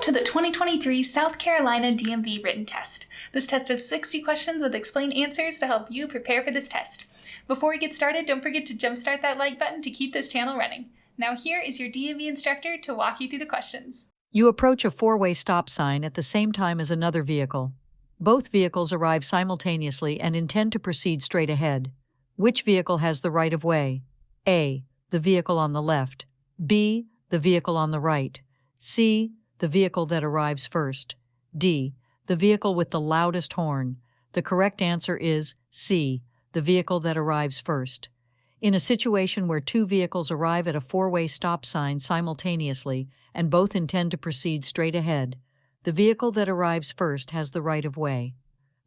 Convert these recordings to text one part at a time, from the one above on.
to the 2023 South Carolina DMV written test. This test has 60 questions with explained answers to help you prepare for this test. Before we get started, don't forget to jumpstart that like button to keep this channel running. Now here is your DMV instructor to walk you through the questions. You approach a four-way stop sign at the same time as another vehicle. Both vehicles arrive simultaneously and intend to proceed straight ahead. Which vehicle has the right of way? A. The vehicle on the left. B. The vehicle on the right. C. The vehicle that arrives first. D. The vehicle with the loudest horn. The correct answer is C. The vehicle that arrives first. In a situation where two vehicles arrive at a four-way stop sign simultaneously and both intend to proceed straight ahead, the vehicle that arrives first has the right of way.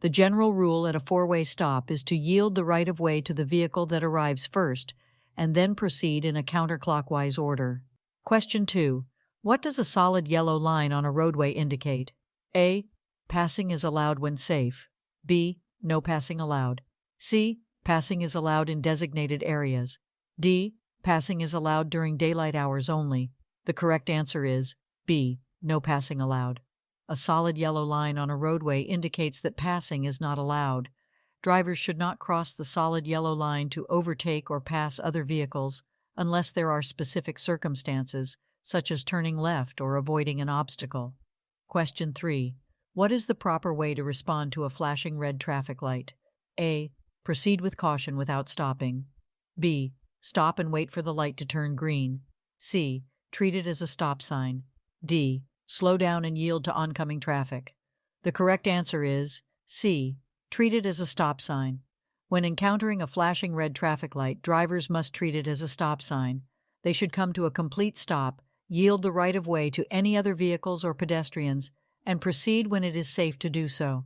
The general rule at a four-way stop is to yield the right of way to the vehicle that arrives first and then proceed in a counterclockwise order. Question 2. What does a solid yellow line on a roadway indicate? A. Passing is allowed when safe. B. No passing allowed. C. Passing is allowed in designated areas. D. Passing is allowed during daylight hours only. The correct answer is B. No passing allowed. A solid yellow line on a roadway indicates that passing is not allowed. Drivers should not cross the solid yellow line to overtake or pass other vehicles unless there are specific circumstances, such as turning left or avoiding an obstacle. Question 3. What is the proper way to respond to a flashing red traffic light? A. Proceed with caution without stopping. B. Stop and wait for the light to turn green. C. Treat it as a stop sign. D. Slow down and yield to oncoming traffic. The correct answer is C. Treat it as a stop sign. When encountering a flashing red traffic light, drivers must treat it as a stop sign. They should come to a complete stop, yield the right of way to any other vehicles or pedestrians, and proceed when it is safe to do so.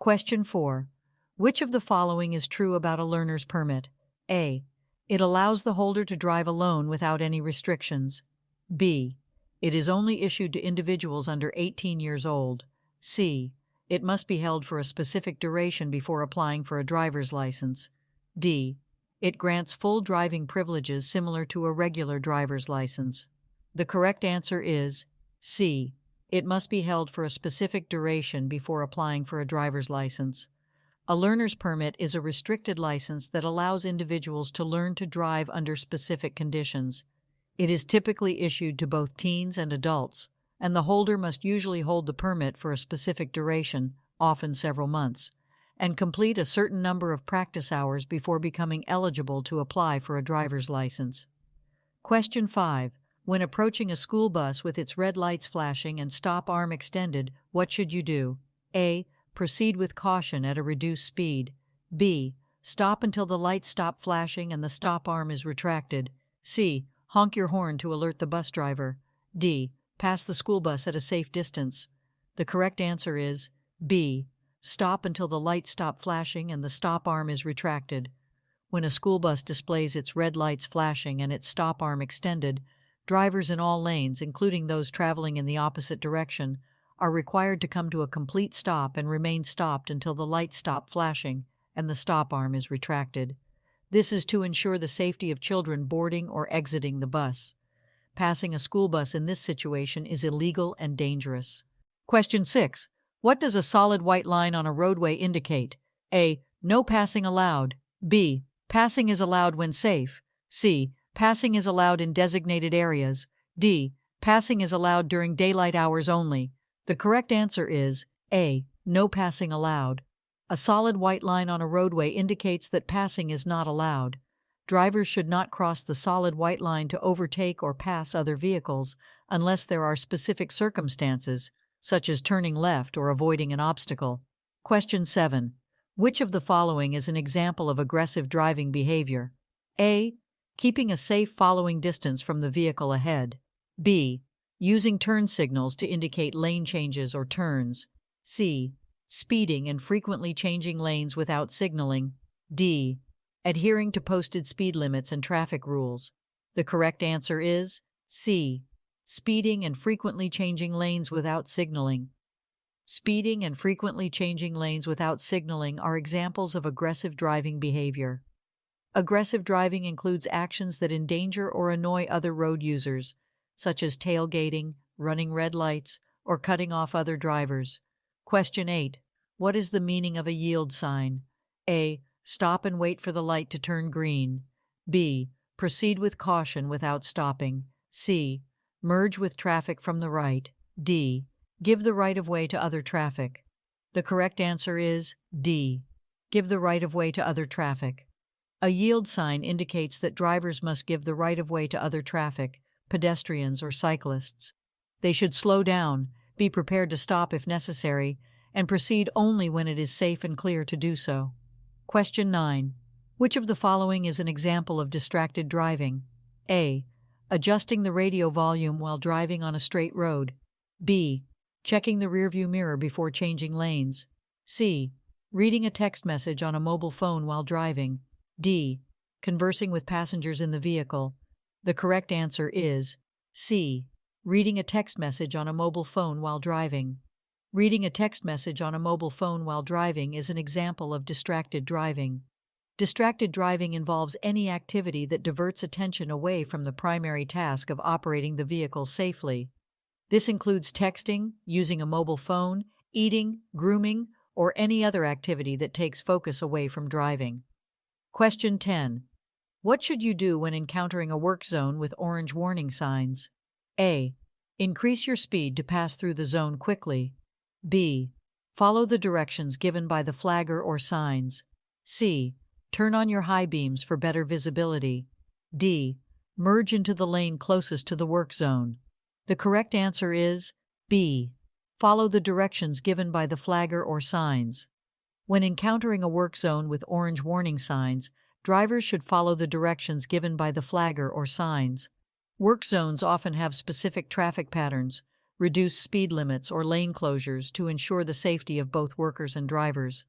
Question 4. Which of the following is true about a learner's permit? A. It allows the holder to drive alone without any restrictions. B. It is only issued to individuals under 18 years old. C. It must be held for a specific duration before applying for a driver's license. D. It grants full driving privileges similar to a regular driver's license. The correct answer is C. It must be held for a specific duration before applying for a driver's license. A learner's permit is a restricted license that allows individuals to learn to drive under specific conditions. It is typically issued to both teens and adults, and the holder must usually hold the permit for a specific duration, often several months, and complete a certain number of practice hours before becoming eligible to apply for a driver's license. Question 5. When approaching a school bus with its red lights flashing and stop arm extended, what should you do? A. Proceed with caution at a reduced speed. B. Stop until the lights stop flashing and the stop arm is retracted. C. Honk your horn to alert the bus driver. D. Pass the school bus at a safe distance. The correct answer is B. Stop until the lights stop flashing and the stop arm is retracted. When a school bus displays its red lights flashing and its stop arm extended, drivers in all lanes, including those traveling in the opposite direction, are required to come to a complete stop and remain stopped until the lights stop flashing and the stop arm is retracted. This is to ensure the safety of children boarding or exiting the bus. Passing a school bus in this situation is illegal and dangerous. Question 6. What does a solid white line on a roadway indicate? A. No passing allowed. B. Passing is allowed when safe. C. Passing is allowed in designated areas. D. Passing is allowed during daylight hours only. The correct answer is A. No passing allowed. A solid white line on a roadway indicates that passing is not allowed. Drivers should not cross the solid white line to overtake or pass other vehicles unless there are specific circumstances, such as turning left or avoiding an obstacle. Question 7. Which of the following is an example of aggressive driving behavior? A. Keeping a safe following distance from the vehicle ahead. B. Using turn signals to indicate lane changes or turns. C. Speeding and frequently changing lanes without signaling. D. Adhering to posted speed limits and traffic rules. The correct answer is C. Speeding and frequently changing lanes without signaling. Speeding and frequently changing lanes without signaling are examples of aggressive driving behavior. Aggressive driving includes actions that endanger or annoy other road users, such as tailgating, running red lights, or cutting off other drivers. Question 8. What is the meaning of a yield sign? A. Stop and wait for the light to turn green. B. Proceed with caution without stopping. C. Merge with traffic from the right. D. Give the right-of-way to other traffic. The correct answer is D. Give the right-of-way to other traffic. A yield sign indicates that drivers must give the right-of-way to other traffic, pedestrians or cyclists. They should slow down, be prepared to stop if necessary, and proceed only when it is safe and clear to do so. Question 9. Which of the following is an example of distracted driving? A. Adjusting the radio volume while driving on a straight road. B. Checking the rearview mirror before changing lanes. C. Reading a text message on a mobile phone while driving. D. Conversing with passengers in the vehicle. The correct answer is C. Reading a text message on a mobile phone while driving. Reading a text message on a mobile phone while driving is an example of distracted driving. Distracted driving involves any activity that diverts attention away from the primary task of operating the vehicle safely. This includes texting, using a mobile phone, eating, grooming, or any other activity that takes focus away from driving. Question 10. What should you do when encountering a work zone with orange warning signs? A. Increase your speed to pass through the zone quickly. B. Follow the directions given by the flagger or signs. C. Turn on your high beams for better visibility. D. Merge into the lane closest to the work zone. The correct answer is B. Follow the directions given by the flagger or signs. When encountering a work zone with orange warning signs, drivers should follow the directions given by the flagger or signs. Work zones often have specific traffic patterns, reduced speed limits, or lane closures to ensure the safety of both workers and drivers.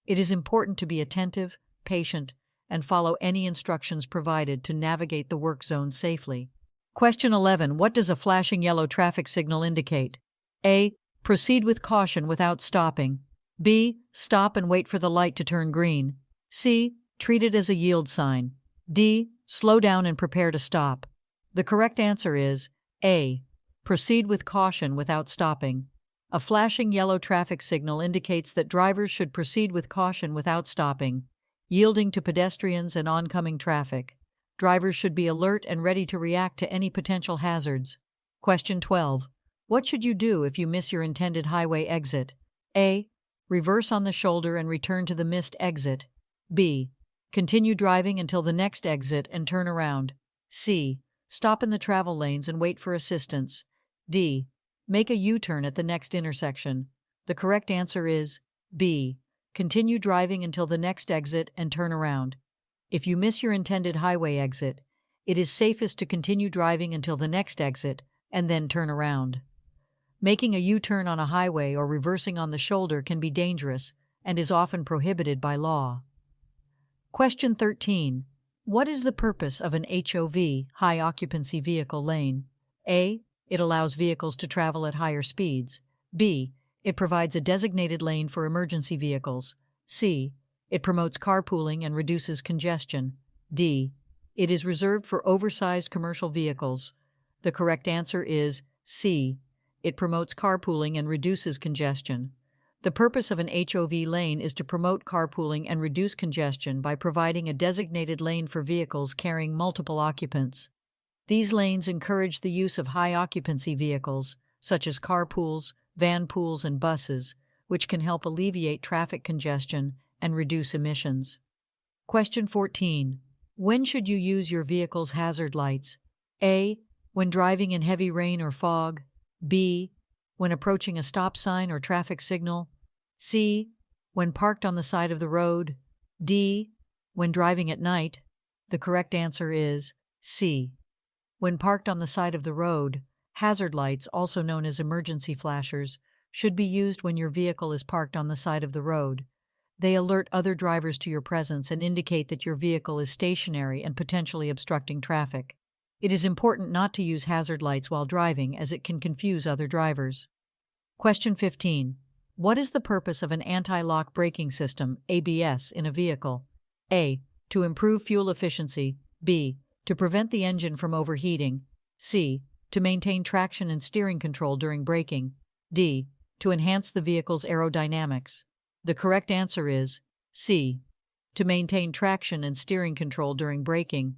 It is important to be attentive, patient, and follow any instructions provided to navigate the work zone safely. Question 11. What does a flashing yellow traffic signal indicate? A. Proceed with caution without stopping. B. Stop and wait for the light to turn green. C. Treat it as a yield sign. D. Slow down and prepare to stop. The correct answer is A. Proceed with caution without stopping. A flashing yellow traffic signal indicates that drivers should proceed with caution without stopping, yielding to pedestrians and oncoming traffic. Drivers should be alert and ready to react to any potential hazards. Question 12. What should you do if you miss your intended highway exit? A. Reverse on the shoulder and return to the missed exit. B. Continue driving until the next exit and turn around. C. Stop in the travel lanes and wait for assistance. D. Make a U-turn at the next intersection. The correct answer is B. Continue driving until the next exit and turn around. If you miss your intended highway exit, it is safest to continue driving until the next exit and then turn around. Making a U-turn on a highway or reversing on the shoulder can be dangerous and is often prohibited by law. Question 13. What is the purpose of an HOV, high occupancy vehicle lane? A. It allows vehicles to travel at higher speeds. B. It provides a designated lane for emergency vehicles. C. It promotes carpooling and reduces congestion. D. It is reserved for oversized commercial vehicles. The correct answer is C. It promotes carpooling and reduces congestion. The purpose of an HOV lane is to promote carpooling and reduce congestion by providing a designated lane for vehicles carrying multiple occupants. These lanes encourage the use of high-occupancy vehicles, such as carpools, van pools, and buses, which can help alleviate traffic congestion and reduce emissions. Question 14. When should you use your vehicle's hazard lights? A. When driving in heavy rain or fog. B. When approaching a stop sign or traffic signal. C. When parked on the side of the road. D. When driving at night. The correct answer is C. When parked on the side of the road, hazard lights, also known as emergency flashers, should be used when your vehicle is parked on the side of the road. They alert other drivers to your presence and indicate that your vehicle is stationary and potentially obstructing traffic. It is important not to use hazard lights while driving, as it can confuse other drivers. Question 15. What is the purpose of an anti-lock braking system, ABS, in a vehicle? A. To improve fuel efficiency. B. To prevent the engine from overheating. C. To maintain traction and steering control during braking. D. To enhance the vehicle's aerodynamics. The correct answer is C. To maintain traction and steering control during braking.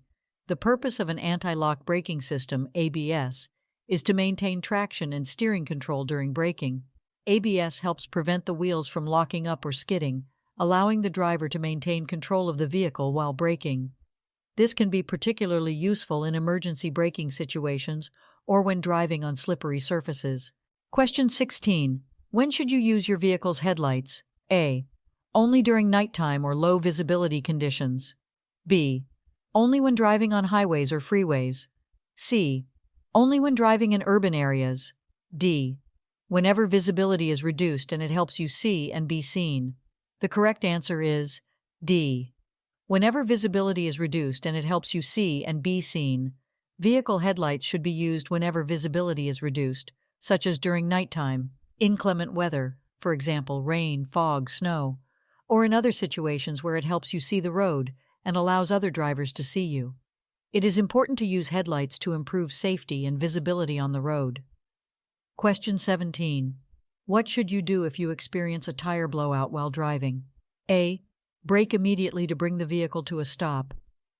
The purpose of an anti-lock braking system, ABS, is to maintain traction and steering control during braking. ABS helps prevent the wheels from locking up or skidding, allowing the driver to maintain control of the vehicle while braking. This can be particularly useful in emergency braking situations or when driving on slippery surfaces. Question 16. When should you use your vehicle's headlights? A. Only during nighttime or low visibility conditions. B. Only when driving on highways or freeways. C. Only when driving in urban areas. D. Whenever visibility is reduced and it helps you see and be seen. The correct answer is D. Whenever visibility is reduced and it helps you see and be seen. Vehicle headlights should be used whenever visibility is reduced, such as during nighttime, inclement weather, for example, rain, fog, snow, or in other situations where it helps you see the road and allows other drivers to see you. It is important to use headlights to improve safety and visibility on the road. Question 17. What should you do if you experience a tire blowout while driving? A. Brake immediately to bring the vehicle to a stop.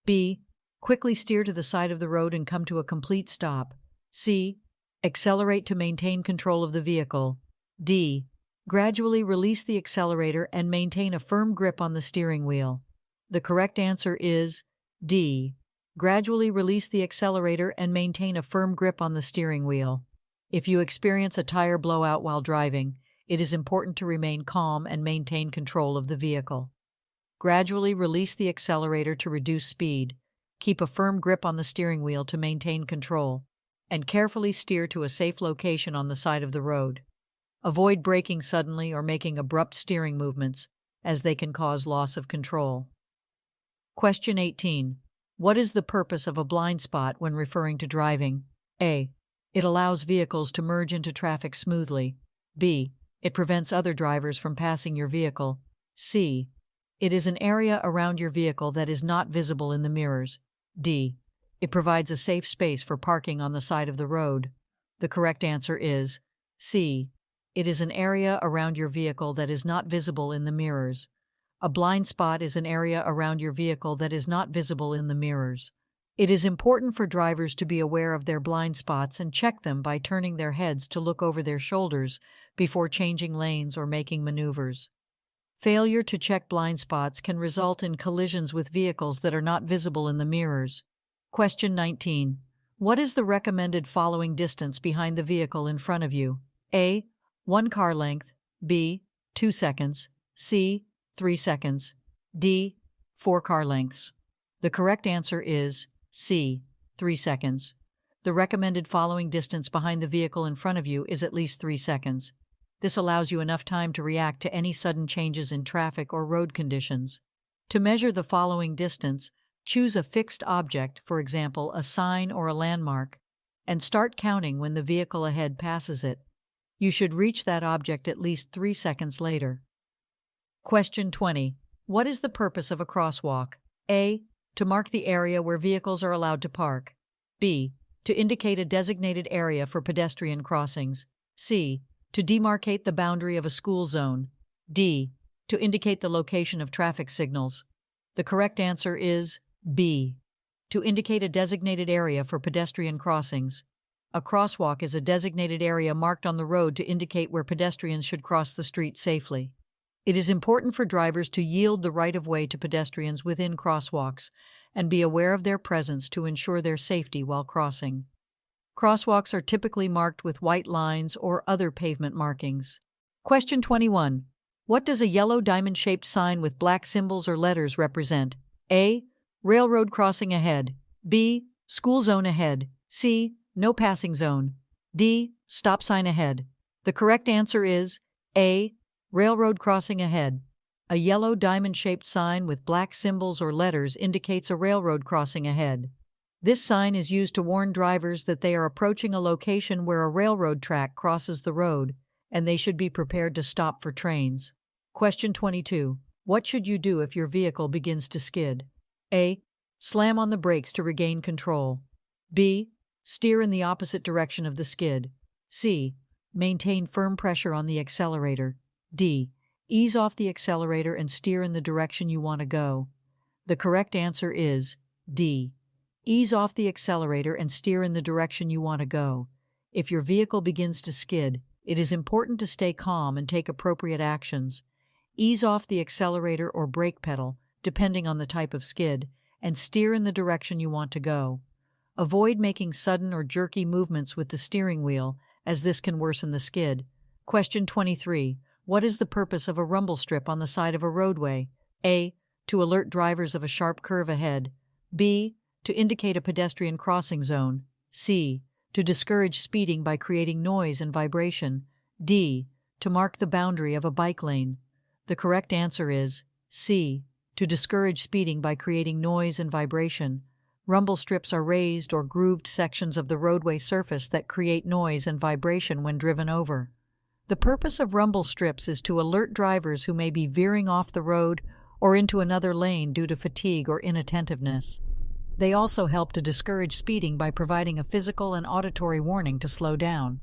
B. Quickly steer to the side of the road and come to a complete stop. C. Accelerate to maintain control of the vehicle. D. Gradually release the accelerator and maintain a firm grip on the steering wheel. The correct answer is D. Gradually release the accelerator and maintain a firm grip on the steering wheel. If you experience a tire blowout while driving, it is important to remain calm and maintain control of the vehicle. Gradually release the accelerator to reduce speed, keep a firm grip on the steering wheel to maintain control, and carefully steer to a safe location on the side of the road. Avoid braking suddenly or making abrupt steering movements, as they can cause loss of control. Question 18. What is the purpose of a blind spot when referring to driving? A. It allows vehicles to merge into traffic smoothly. B. It prevents other drivers from passing your vehicle. C. It is an area around your vehicle that is not visible in the mirrors. D. It provides a safe space for parking on the side of the road. The correct answer is C. It is an area around your vehicle that is not visible in the mirrors. A blind spot is an area around your vehicle that is not visible in the mirrors. It is important for drivers to be aware of their blind spots and check them by turning their heads to look over their shoulders before changing lanes or making maneuvers. Failure to check blind spots can result in collisions with vehicles that are not visible in the mirrors. Question 19. What is the recommended following distance behind the vehicle in front of you? A. 1 car length. B. 2 seconds. C. 3 seconds. D. 4 car lengths. The correct answer is C. 3 seconds. The recommended following distance behind the vehicle in front of you is at least 3 seconds. This allows you enough time to react to any sudden changes in traffic or road conditions. To measure the following distance, choose a fixed object, for example, a sign or a landmark, and start counting when the vehicle ahead passes it. You should reach that object at least 3 seconds later. Question 20. What is the purpose of a crosswalk? A. To mark the area where vehicles are allowed to park. B. To indicate a designated area for pedestrian crossings. C. To demarcate the boundary of a school zone. D. To indicate the location of traffic signals. The correct answer is B. To indicate a designated area for pedestrian crossings. A crosswalk is a designated area marked on the road to indicate where pedestrians should cross the street safely. It is important for drivers to yield the right-of-way to pedestrians within crosswalks and be aware of their presence to ensure their safety while crossing. Crosswalks are typically marked with white lines or other pavement markings. Question 21. What does a yellow diamond-shaped sign with black symbols or letters represent? A. Railroad crossing ahead. B. School zone ahead. C. No passing zone. D. Stop sign ahead. The correct answer is A. Railroad crossing ahead. A yellow diamond-shaped sign with black symbols or letters indicates a railroad crossing ahead. This sign is used to warn drivers that they are approaching a location where a railroad track crosses the road, and they should be prepared to stop for trains. Question 22. What should you do if your vehicle begins to skid? A. Slam on the brakes to regain control. B. Steer in the opposite direction of the skid. C. Maintain firm pressure on the accelerator. D. Ease off the accelerator and steer in the direction you want to go. The correct answer is D. Ease off the accelerator and steer in the direction you want to go. If your vehicle begins to skid, it is important to stay calm and take appropriate actions. Ease off the accelerator or brake pedal, depending on the type of skid, and steer in the direction you want to go. Avoid making sudden or jerky movements with the steering wheel, as this can worsen the skid. Question 23. What is the purpose of a rumble strip on the side of a roadway? A. To alert drivers of a sharp curve ahead. B. To indicate a pedestrian crossing zone. C. To discourage speeding by creating noise and vibration. D. To mark the boundary of a bike lane. The correct answer is C. To discourage speeding by creating noise and vibration. Rumble strips are raised or grooved sections of the roadway surface that create noise and vibration when driven over. The purpose of rumble strips is to alert drivers who may be veering off the road or into another lane due to fatigue or inattentiveness. They also help to discourage speeding by providing a physical and auditory warning to slow down.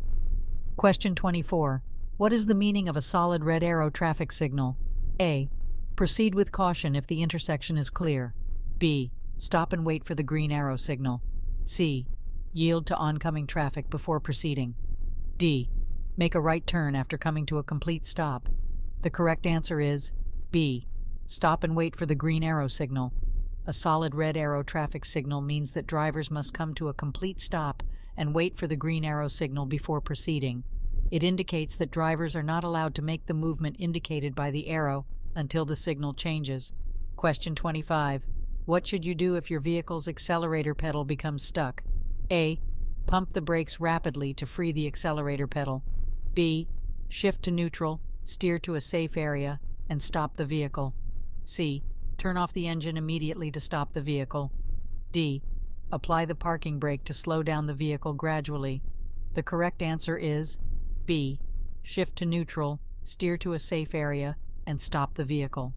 Question 24. What is the meaning of a solid red arrow traffic signal? A. Proceed with caution if the intersection is clear. B. Stop and wait for the green arrow signal. C. Yield to oncoming traffic before proceeding. D. Make a right turn after coming to a complete stop. The correct answer is B. Stop and wait for the green arrow signal. A solid red arrow traffic signal means that drivers must come to a complete stop and wait for the green arrow signal before proceeding. It indicates that drivers are not allowed to make the movement indicated by the arrow until the signal changes. Question 25. What should you do if your vehicle's accelerator pedal becomes stuck? A. Pump the brakes rapidly to free the accelerator pedal. B. Shift to neutral, steer to a safe area, and stop the vehicle. C. Turn off the engine immediately to stop the vehicle. D. Apply the parking brake to slow down the vehicle gradually. The correct answer is B. Shift to neutral, steer to a safe area, and stop the vehicle.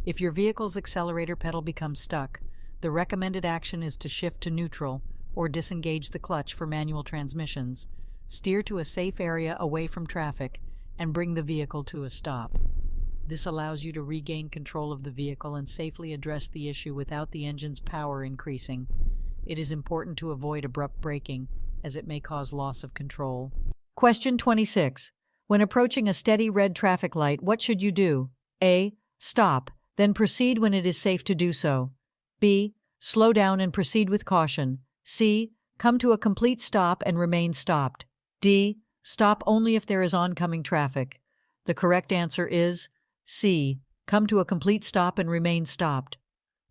If your vehicle's accelerator pedal becomes stuck, the recommended action is to shift to neutral or disengage the clutch for manual transmissions, steer to a safe area away from traffic, and bring the vehicle to a stop. This allows you to regain control of the vehicle and safely address the issue without the engine's power increasing. It is important to avoid abrupt braking, as it may cause loss of control. Question 26. When approaching a steady red traffic light, what should you do? A. Stop, then proceed when it is safe to do so. B. Slow down and proceed with caution. C. Come to a complete stop and remain stopped. D. Stop only if there is oncoming traffic. The correct answer is C. Come to a complete stop and remain stopped.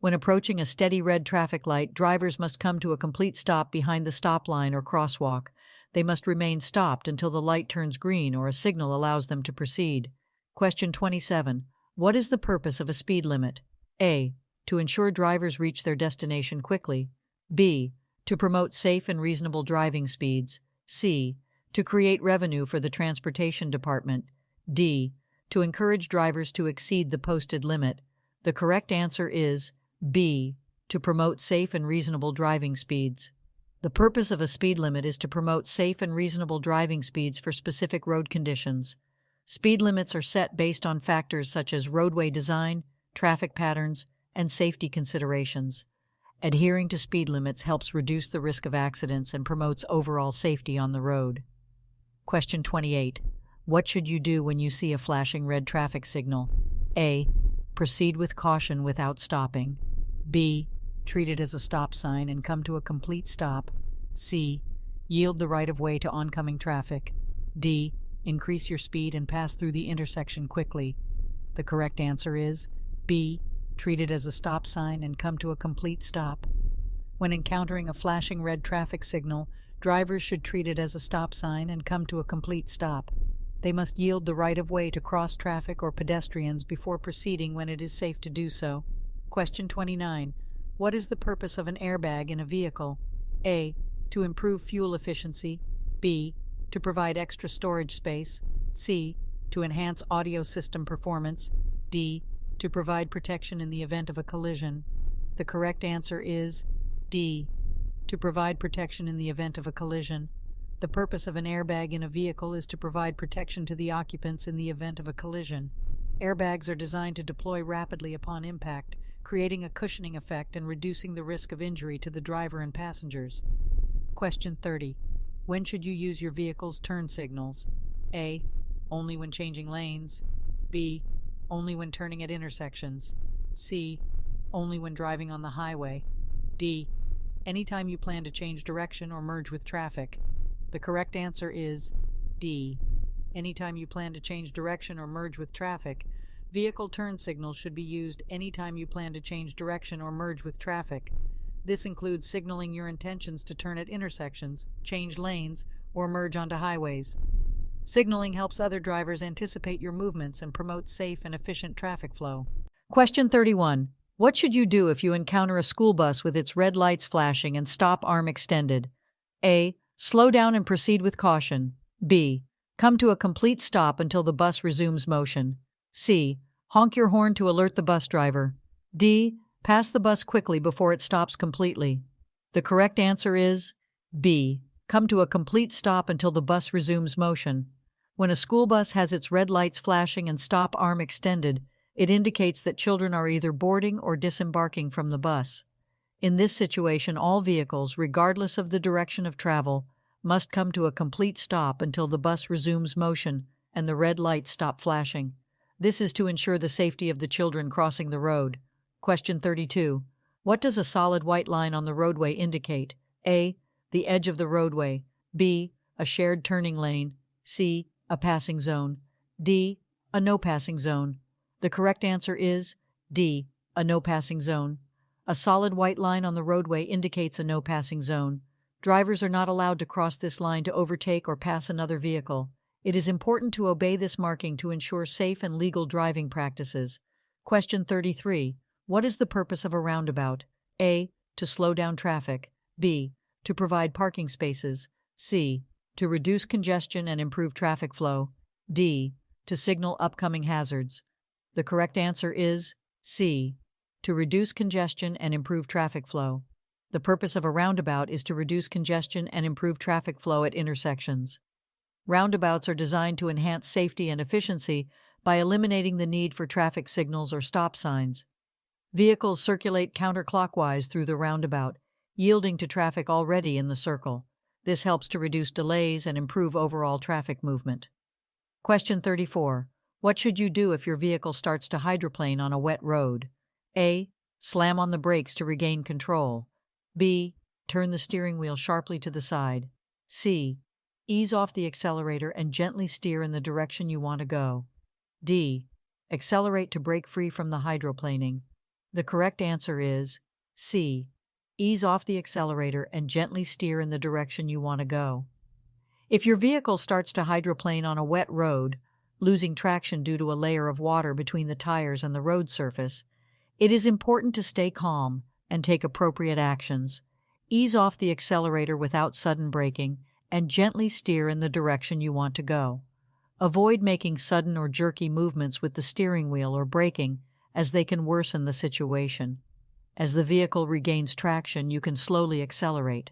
When approaching a steady red traffic light, drivers must come to a complete stop behind the stop line or crosswalk. They must remain stopped until the light turns green or a signal allows them to proceed. Question 27. What is the purpose of a speed limit? A. To ensure drivers reach their destination quickly. B. To promote safe and reasonable driving speeds. C. To create revenue for the transportation department. D. To encourage drivers to exceed the posted limit. The correct answer is B. To promote safe and reasonable driving speeds. The purpose of a speed limit is to promote safe and reasonable driving speeds for specific road conditions. Speed limits are set based on factors such as roadway design, traffic patterns, and safety considerations. Adhering to speed limits helps reduce the risk of accidents and promotes overall safety on the road. Question 28. What should you do when you see a flashing red traffic signal? A. Proceed with caution without stopping. B. Treat it as a stop sign and come to a complete stop. C. Yield the right-of-way to oncoming traffic. D. Increase your speed and pass through the intersection quickly. The correct answer is B. Treat it as a stop sign and come to a complete stop. When encountering a flashing red traffic signal, drivers should treat it as a stop sign and come to a complete stop. They must yield the right-of-way to cross traffic or pedestrians before proceeding when it is safe to do so. Question 29. What is the purpose of an airbag in a vehicle? A. To improve fuel efficiency. B. To provide extra storage space. C. To enhance audio system performance. D. To provide protection in the event of a collision. The correct answer is D. To provide protection in the event of a collision. The purpose of an airbag in a vehicle is to provide protection to the occupants in the event of a collision. Airbags are designed to deploy rapidly upon impact, creating a cushioning effect and reducing the risk of injury to the driver and passengers. Question 30. When should you use your vehicle's turn signals? A. Only when changing lanes. B. Only when turning at intersections. C. Only when driving on the highway. D. Anytime you plan to change direction or merge with traffic. The correct answer is D. Anytime you plan to change direction or merge with traffic. Vehicle turn signals should be used anytime you plan to change direction or merge with traffic. This includes signaling your intentions to turn at intersections, change lanes, or merge onto highways. Signaling helps other drivers anticipate your movements and promotes safe and efficient traffic flow. Question 31. What should you do if you encounter a school bus with its red lights flashing and stop arm extended? A. Slow down and proceed with caution. B. Come to a complete stop until the bus resumes motion. C. Honk your horn to alert the bus driver. D. Pass the bus quickly before it stops completely. The correct answer is B. Come to a complete stop until the bus resumes motion. When a school bus has its red lights flashing and stop arm extended, it indicates that children are either boarding or disembarking from the bus. In this situation, all vehicles, regardless of the direction of travel, must come to a complete stop until the bus resumes motion and the red lights stop flashing. This is to ensure the safety of the children crossing the road. Question 32. What does a solid white line on the roadway indicate? A. The edge of the roadway. B. A shared turning lane. C. A passing zone. D. A no passing zone. The correct answer is D. A no passing zone. A solid white line on the roadway indicates a no passing zone. Drivers are not allowed to cross this line to overtake or pass another vehicle. It is important to obey this marking to ensure safe and legal driving practices. Question 33. What is the purpose of a roundabout? A. To slow down traffic. B. To provide parking spaces. C. To reduce congestion and improve traffic flow. D. To signal upcoming hazards. The correct answer is C. To reduce congestion and improve traffic flow. The purpose of a roundabout is to reduce congestion and improve traffic flow at intersections. Roundabouts are designed to enhance safety and efficiency by eliminating the need for traffic signals or stop signs. Vehicles circulate counterclockwise through the roundabout, yielding to traffic already in the circle. This helps to reduce delays and improve overall traffic movement. Question 34. What should you do if your vehicle starts to hydroplane on a wet road? A. Slam on the brakes to regain control. B. Turn the steering wheel sharply to the side. C. Ease off the accelerator and gently steer in the direction you want to go. D. Accelerate to break free from the hydroplaning. The correct answer is C. Ease off the accelerator and gently steer in the direction you want to go. If your vehicle starts to hydroplane on a wet road, losing traction due to a layer of water between the tires and the road surface, it is important to stay calm and take appropriate actions. Ease off the accelerator without sudden braking and gently steer in the direction you want to go. Avoid making sudden or jerky movements with the steering wheel or braking, as they can worsen the situation. As the vehicle regains traction, you can slowly accelerate.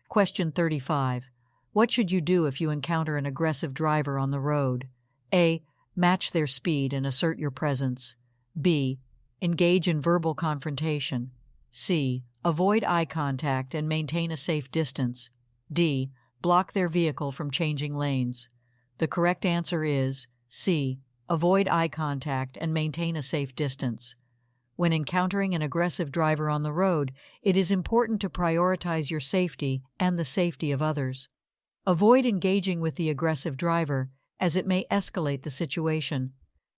Question 35. What should you do if you encounter an aggressive driver on the road? A. Match their speed and assert your presence. B. Engage in verbal confrontation. C. Avoid eye contact and maintain a safe distance. D. Block their vehicle from changing lanes. The correct answer is C. Avoid eye contact and maintain a safe distance. When encountering an aggressive driver on the road, it is important to prioritize your safety and the safety of others. Avoid engaging with the aggressive driver, as it may escalate the situation.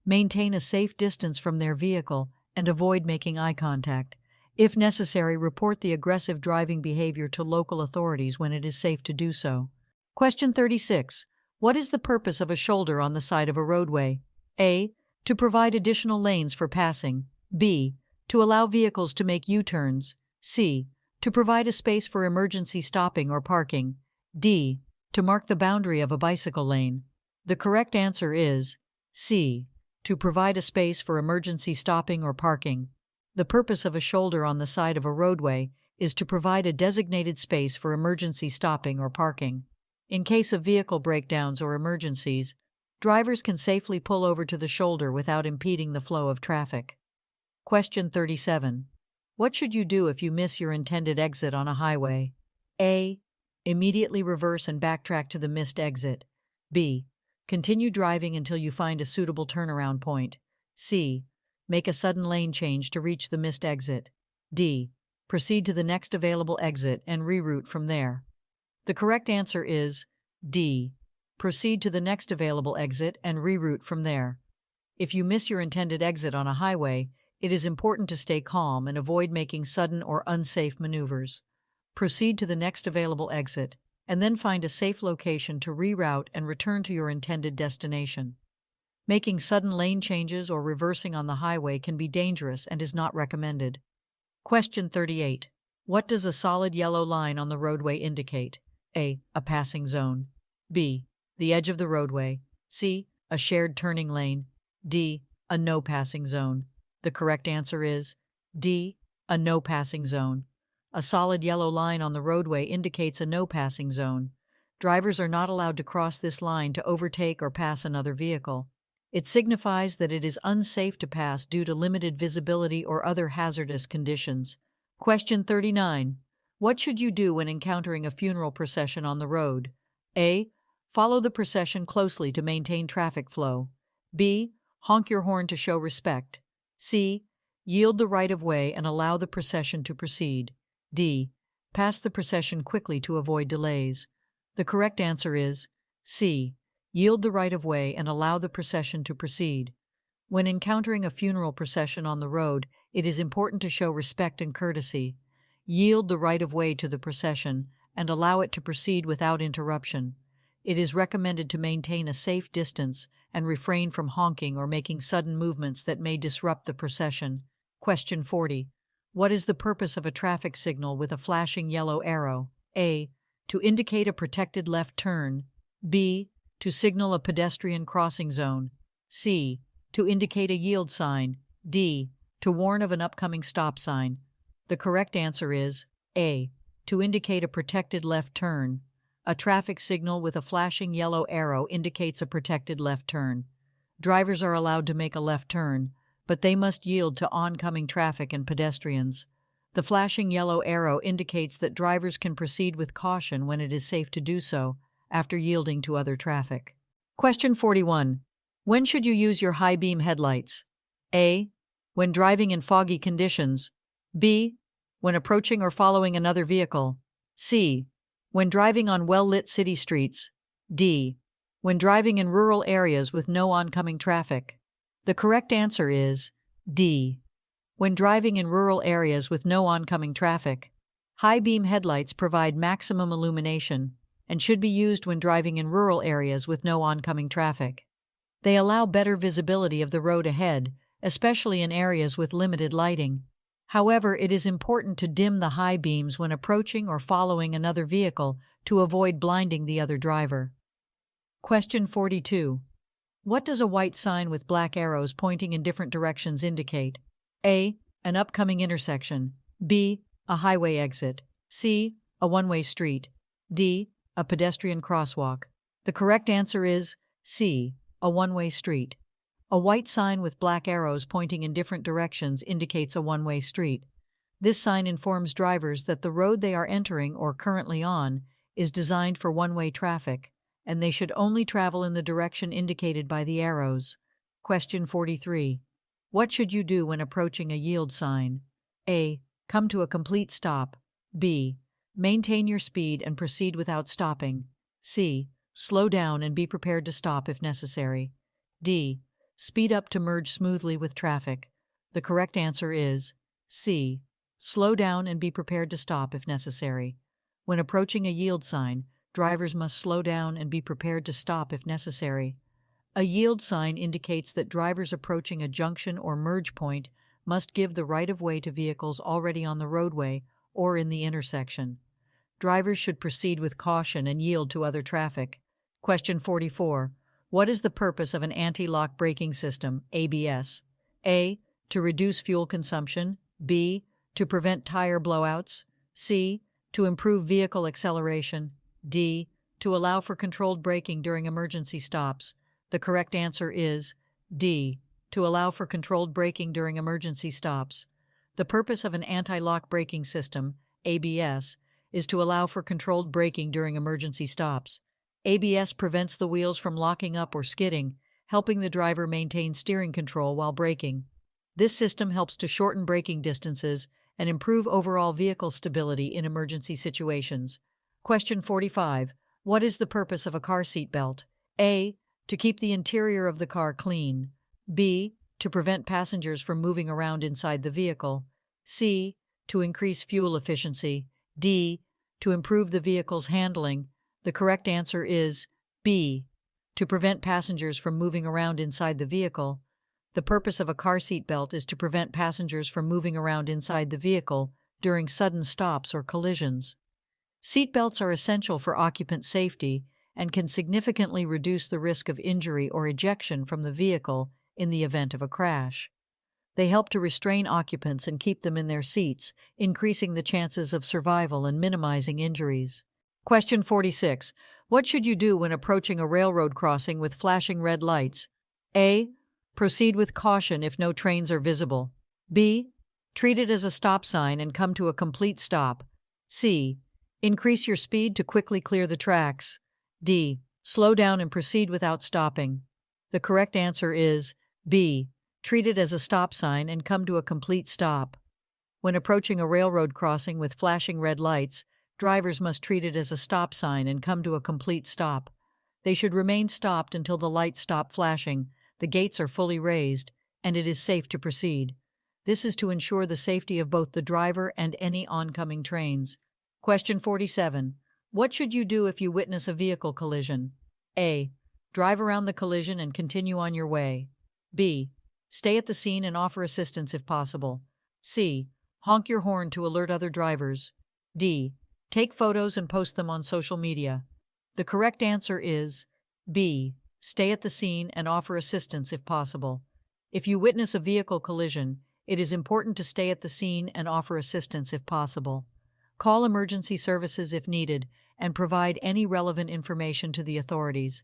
Maintain a safe distance from their vehicle and avoid making eye contact. If necessary, report the aggressive driving behavior to local authorities when it is safe to do so. Question 36. What is the purpose of a shoulder on the side of a roadway? A. To provide additional lanes for passing. B. To allow vehicles to make U-turns. C. To provide a space for emergency stopping or parking. D. To mark the boundary of a bicycle lane. The correct answer is C. To provide a space for emergency stopping or parking. The purpose of a shoulder on the side of a roadway is to provide a designated space for emergency stopping or parking. In case of vehicle breakdowns or emergencies, drivers can safely pull over to the shoulder without impeding the flow of traffic. Question 37. What should you do if you miss your intended exit on a highway? A. Immediately reverse and backtrack to the missed exit. B. Continue driving until you find a suitable turnaround point. C. Make a sudden lane change to reach the missed exit. D. Proceed to the next available exit and reroute from there. The correct answer is D. Proceed to the next available exit and reroute from there. If you miss your intended exit on a highway, it is important to stay calm and avoid making sudden or unsafe maneuvers. Proceed to the next available exit, and then find a safe location to reroute and return to your intended destination. Making sudden lane changes or reversing on the highway can be dangerous and is not recommended. Question 38. What does a solid yellow line on the roadway indicate? A. A passing zone. B. The edge of the roadway. C. A shared turning lane. D. A no passing zone. The correct answer is D. A no passing zone. A solid yellow line on the roadway indicates a no passing zone. Drivers are not allowed to cross this line to overtake or pass another vehicle. It signifies that it is unsafe to pass due to limited visibility or other hazardous conditions. Question 39. What should you do when encountering a funeral procession on the road? A. Follow the procession closely to maintain traffic flow. B. Honk your horn to show respect. C. Yield the right-of-way and allow the procession to proceed. D. Pass the procession quickly to avoid delays. The correct answer is C. Yield the right-of-way and allow the procession to proceed. When encountering a funeral procession on the road, it is important to show respect and courtesy. Yield the right-of-way to the procession and allow it to proceed without interruption. It is recommended to maintain a safe distance and refrain from honking or making sudden movements that may disrupt the procession. Question 40. What is the purpose of a traffic signal with a flashing yellow arrow? A. To indicate a protected left turn. B. To signal a pedestrian crossing zone. C. To indicate a yield sign. D. To warn of an upcoming stop sign. The correct answer is A. To indicate a protected left turn. A traffic signal with a flashing yellow arrow indicates a protected left turn. Drivers are allowed to make a left turn, but they must yield to oncoming traffic and pedestrians. The flashing yellow arrow indicates that drivers can proceed with caution when it is safe to do so, after yielding to other traffic. Question 41. When should you use your high beam headlights? A. When driving in foggy conditions. B. When approaching or following another vehicle. C. When driving on well-lit city streets. D. When driving in rural areas with no oncoming traffic. The correct answer is D. When driving in rural areas with no oncoming traffic. High beam headlights provide maximum illumination and should be used when driving in rural areas with no oncoming traffic. They allow better visibility of the road ahead, especially in areas with limited lighting. However, it is important to dim the high beams when approaching or following another vehicle to avoid blinding the other driver. Question 42. What does a white sign with black arrows pointing in different directions indicate? A. An upcoming intersection. B. A highway exit. C. A one-way street. D. A pedestrian crosswalk. The correct answer is C. A one-way street. A white sign with black arrows pointing in different directions indicates a one-way street. This sign informs drivers that the road they are entering or currently on is designed for one-way traffic, and they should only travel in the direction indicated by the arrows. Question 43. What should you do when approaching a yield sign? A. Come to a complete stop. B. Maintain your speed and proceed without stopping. C. Slow down and be prepared to stop if necessary. D. Speed up to merge smoothly with traffic. The correct answer is C. Slow down and be prepared to stop if necessary. When approaching a yield sign, drivers must slow down and be prepared to stop if necessary. A yield sign indicates that drivers approaching a junction or merge point must give the right-of-way to vehicles already on the roadway or in the intersection. Drivers should proceed with caution and yield to other traffic. Question 44. What is the purpose of an anti-lock braking system, ABS? A. To reduce fuel consumption. B. To prevent tire blowouts. C. To improve vehicle acceleration. D. To allow for controlled braking during emergency stops. The correct answer is D. To allow for controlled braking during emergency stops. The purpose of an anti-lock braking system, ABS, is to allow for controlled braking during emergency stops. ABS prevents the wheels from locking up or skidding, helping the driver maintain steering control while braking. This system helps to shorten braking distances and improve overall vehicle stability in emergency situations. Question 45. What is the purpose of a car seat belt? A. To keep the interior of the car clean. B. To prevent passengers from moving around inside the vehicle. C. To increase fuel efficiency. D. To improve the vehicle's handling. The correct answer is B. To prevent passengers from moving around inside the vehicle. The purpose of a car seat belt is to prevent passengers from moving around inside the vehicle during sudden stops or collisions. Seat belts are essential for occupant safety and can significantly reduce the risk of injury or ejection from the vehicle in the event of a crash. They help to restrain occupants and keep them in their seats, increasing the chances of survival and minimizing injuries. Question 46. What should you do when approaching a railroad crossing with flashing red lights? A. Proceed with caution if no trains are visible. B. Treat it as a stop sign and come to a complete stop. C. Increase your speed to quickly clear the tracks. D. Slow down and proceed without stopping. The correct answer is B. Treat it as a stop sign and come to a complete stop. When approaching a railroad crossing with flashing red lights, drivers must treat it as a stop sign and come to a complete stop. They should remain stopped until the lights stop flashing, the gates are fully raised, and it is safe to proceed. This is to ensure the safety of both the driver and any oncoming trains. Question 47. What should you do if you witness a vehicle collision? A. Drive around the collision and continue on your way. B. Stay at the scene and offer assistance if possible. C. Honk your horn to alert other drivers. D. Take photos and post them on social media. The correct answer is B. Stay at the scene and offer assistance if possible. If you witness a vehicle collision, it is important to stay at the scene and offer assistance if possible. Call emergency services if needed and provide any relevant information to the authorities.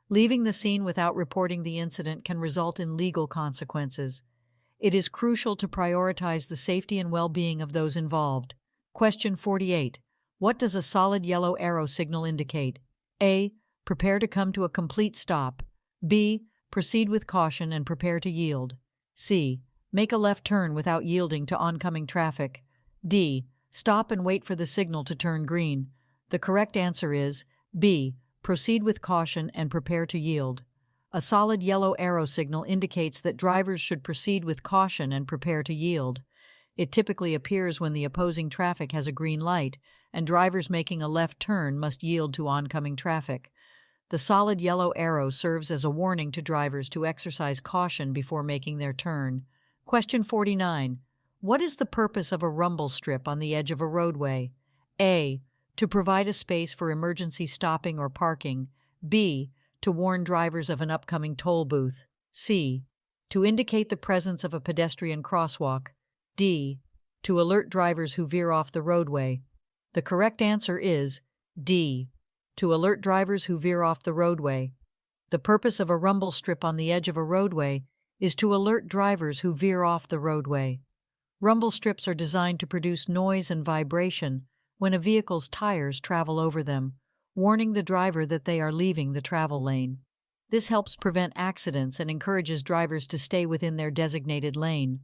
Leaving the scene without reporting the incident can result in legal consequences. It is crucial to prioritize the safety and well-being of those involved. Question 48. What does a solid yellow arrow signal indicate? A. Prepare to come to a complete stop. B. Proceed with caution and prepare to yield. C. Make a left turn without yielding to oncoming traffic. D. Stop and wait for the signal to turn green. The correct answer is B. Proceed with caution and prepare to yield. A solid yellow arrow signal indicates that drivers should proceed with caution and prepare to yield. It typically appears when the opposing traffic has a green light, and drivers making a left turn must yield to oncoming traffic. The solid yellow arrow serves as a warning to drivers to exercise caution before making their turn. Question 49. What is the purpose of a rumble strip on the edge of a roadway? A. To provide a space for emergency stopping or parking. B. To warn drivers of an upcoming toll booth. C. To indicate the presence of a pedestrian crosswalk. D. To alert drivers who veer off the roadway. The correct answer is D. To alert drivers who veer off the roadway. The purpose of a rumble strip on the edge of a roadway is to alert drivers who veer off the roadway. Rumble strips are designed to produce noise and vibration when a vehicle's tires travel over them, warning the driver that they are leaving the travel lane. This helps prevent accidents and encourages drivers to stay within their designated lane.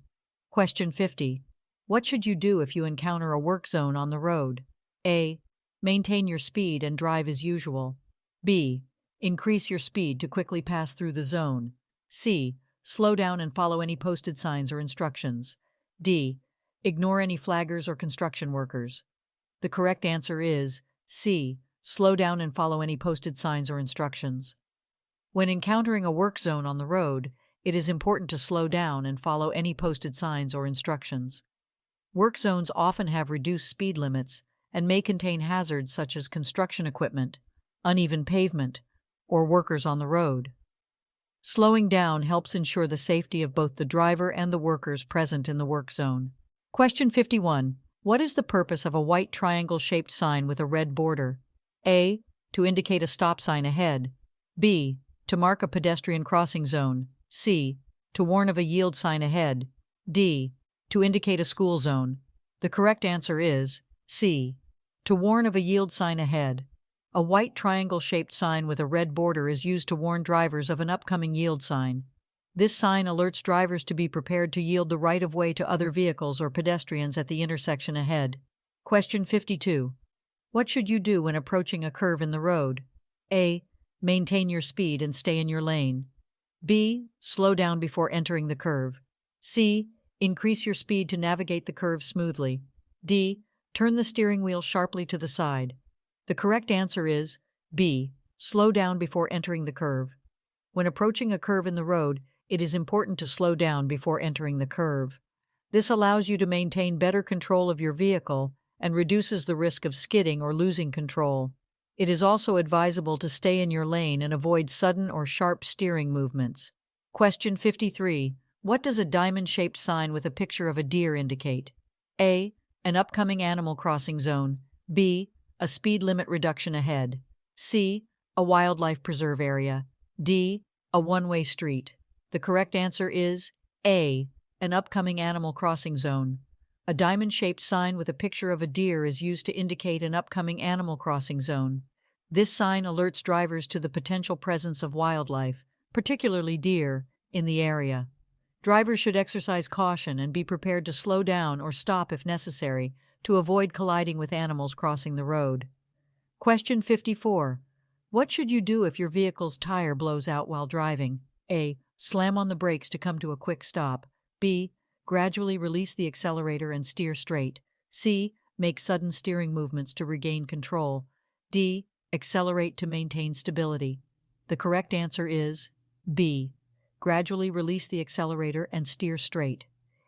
Question 50. What should you do if you encounter a work zone on the road? A. Maintain your speed and drive as usual. B. Increase your speed to quickly pass through the zone. C. Slow down and follow any posted signs or instructions. D. Ignore any flaggers or construction workers. The correct answer is C. Slow down and follow any posted signs or instructions. When encountering a work zone on the road, it is important to slow down and follow any posted signs or instructions. Work zones often have reduced speed limits and may contain hazards such as construction equipment, uneven pavement, or workers on the road. Slowing down helps ensure the safety of both the driver and the workers present in the work zone. Question 51. What is the purpose of a white triangle-shaped sign with a red border? A. To indicate a stop sign ahead. B. To mark a pedestrian crossing zone. C. To warn of a yield sign ahead. D. To indicate a school zone. The correct answer is C. To warn of a yield sign ahead. A white triangle-shaped sign with a red border is used to warn drivers of an upcoming yield sign. This sign alerts drivers to be prepared to yield the right-of-way to other vehicles or pedestrians at the intersection ahead. Question 52. What should you do when approaching a curve in the road? A. Maintain your speed and stay in your lane. B. Slow down before entering the curve. C. Increase your speed to navigate the curve smoothly. D. Turn the steering wheel sharply to the side. The correct answer is B. Slow down before entering the curve. When approaching a curve in the road, it is important to slow down before entering the curve. This allows you to maintain better control of your vehicle and reduces the risk of skidding or losing control. It is also advisable to stay in your lane and avoid sudden or sharp steering movements. Question 53. What does a diamond-shaped sign with a picture of a deer indicate? A. An upcoming animal crossing zone. B. A speed limit reduction ahead. C. A wildlife preserve area. D. A one-way street. The correct answer is A. An upcoming animal crossing zone. A diamond-shaped sign with a picture of a deer is used to indicate an upcoming animal crossing zone. This sign alerts drivers to the potential presence of wildlife, particularly deer, in the area. Drivers should exercise caution and be prepared to slow down or stop if necessary to avoid colliding with animals crossing the road. Question 54. What should you do if your vehicle's tire blows out while driving? A. Slam on the brakes to come to a quick stop. B. Gradually release the accelerator and steer straight. C. Make sudden steering movements to regain control. D. Accelerate to maintain stability. The correct answer is B. Gradually release the accelerator and steer straight.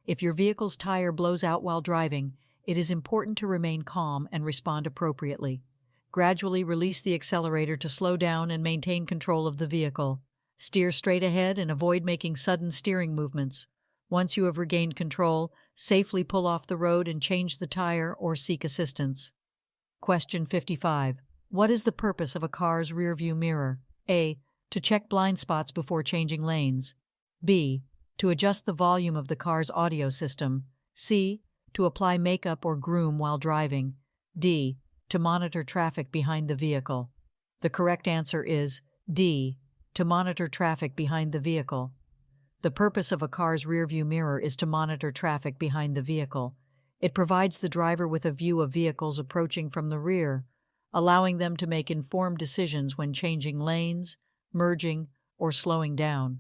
If your vehicle's tire blows out while driving, it is important to remain calm and respond appropriately. Gradually release the accelerator to slow down and maintain control of the vehicle. Steer straight ahead and avoid making sudden steering movements. Once you have regained control, safely pull off the road and change the tire or seek assistance. Question 55. What is the purpose of a car's rearview mirror? A. To check blind spots before changing lanes. B. To adjust the volume of the car's audio system. C. To apply makeup or groom while driving. D. To monitor traffic behind the vehicle. The correct answer is D. To monitor traffic behind the vehicle. The purpose of a car's rearview mirror is to monitor traffic behind the vehicle. It provides the driver with a view of vehicles approaching from the rear, allowing them to make informed decisions when changing lanes, merging, or slowing down.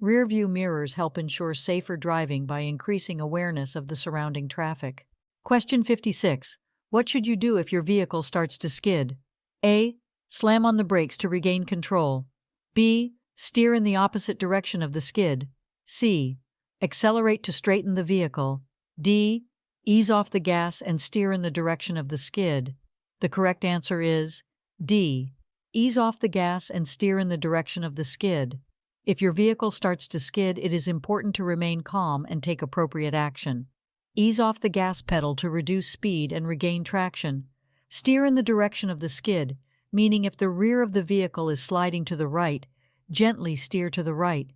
Rearview mirrors help ensure safer driving by increasing awareness of the surrounding traffic. Question 56. What should you do if your vehicle starts to skid? A. Slam on the brakes to regain control. B. Steer in the opposite direction of the skid. C. Accelerate to straighten the vehicle. D. Ease off the gas and steer in the direction of the skid. The correct answer is D. Ease off the gas and steer in the direction of the skid. If your vehicle starts to skid, it is important to remain calm and take appropriate action. Ease off the gas pedal to reduce speed and regain traction. Steer in the direction of the skid, meaning if the rear of the vehicle is sliding to the right, gently steer to the right.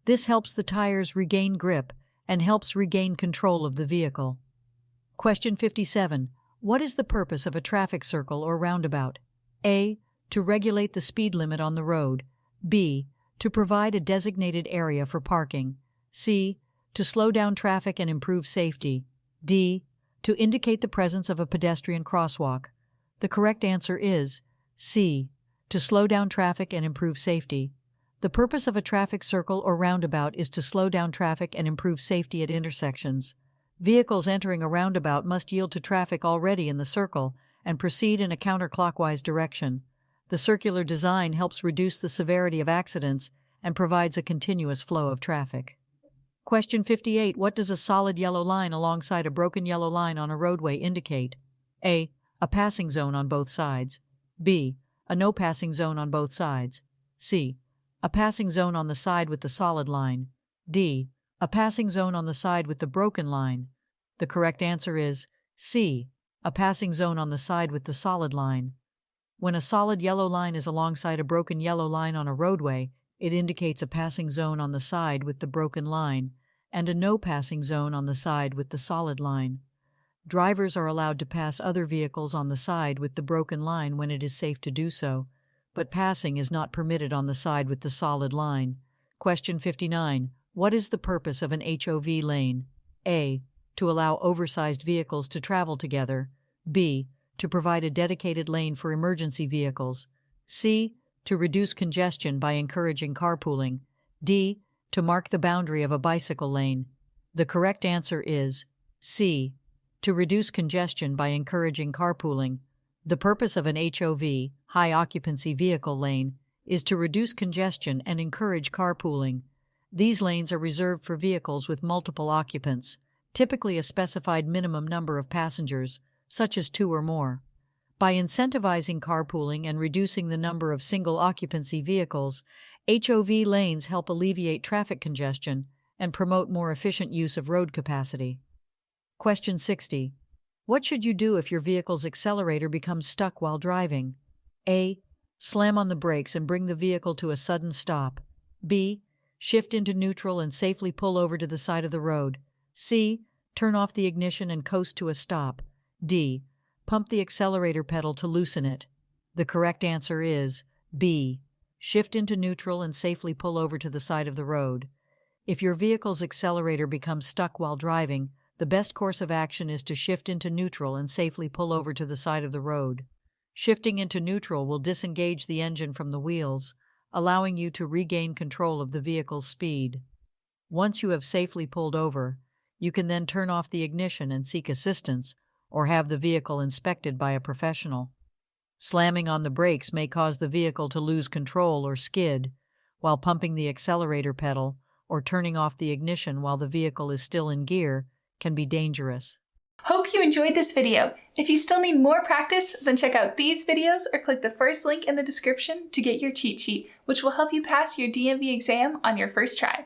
This helps the tires regain grip and helps regain control of the vehicle. Question 57. What is the purpose of a traffic circle or roundabout? A. To regulate the speed limit on the road. B. To provide a designated area for parking. C. To slow down traffic and improve safety. D. To indicate the presence of a pedestrian crosswalk. The correct answer is C. To slow down traffic and improve safety. The purpose of a traffic circle or roundabout is to slow down traffic and improve safety at intersections. Vehicles entering a roundabout must yield to traffic already in the circle and proceed in a counterclockwise direction. The circular design helps reduce the severity of accidents and provides a continuous flow of traffic. Question 58. What does a solid yellow line alongside a broken yellow line on a roadway indicate? A. A passing zone on both sides. B. A no passing zone on both sides. C. A passing zone on the side with the solid line. D. A passing zone on the side with the broken line. The correct answer is C. A passing zone on the side with the solid line. When a solid yellow line is alongside a broken yellow line on a roadway, it indicates a passing zone on the side with the broken line and a no passing zone on the side with the solid line. Drivers are allowed to pass other vehicles on the side with the broken line when it is safe to do so, but passing is not permitted on the side with the solid line. Question 59. What is the purpose of an HOV lane? A. To allow oversized vehicles to travel together. B. To provide a dedicated lane for emergency vehicles. C. To reduce congestion by encouraging carpooling. D. To mark the boundary of a bicycle lane. The correct answer is C. To reduce congestion by encouraging carpooling. The purpose of an HOV, high occupancy vehicle lane, is to reduce congestion and encourage carpooling. These lanes are reserved for vehicles with multiple occupants, typically a specified minimum number of passengers, such as 2 or more. By incentivizing carpooling and reducing the number of single-occupancy vehicles, HOV lanes help alleviate traffic congestion and promote more efficient use of road capacity. Question 60. What should you do if your vehicle's accelerator becomes stuck while driving? A. Slam on the brakes and bring the vehicle to a sudden stop. B. Shift into neutral and safely pull over to the side of the road. C. Turn off the ignition and coast to a stop. D. Pump the accelerator pedal to loosen it. The correct answer is B. Shift into neutral and safely pull over to the side of the road. If your vehicle's accelerator becomes stuck while driving, the best course of action is to shift into neutral and safely pull over to the side of the road. Shifting into neutral will disengage the engine from the wheels, allowing you to regain control of the vehicle's speed. Once you have safely pulled over, you can then turn off the ignition and seek assistance, or have the vehicle inspected by a professional. Slamming on the brakes may cause the vehicle to lose control or skid, while pumping the accelerator pedal or turning off the ignition while the vehicle is still in gear can be dangerous. Hope you enjoyed this video. If you still need more practice, then check out these videos or click the first link in the description to get your cheat sheet, which will help you pass your DMV exam on your first try.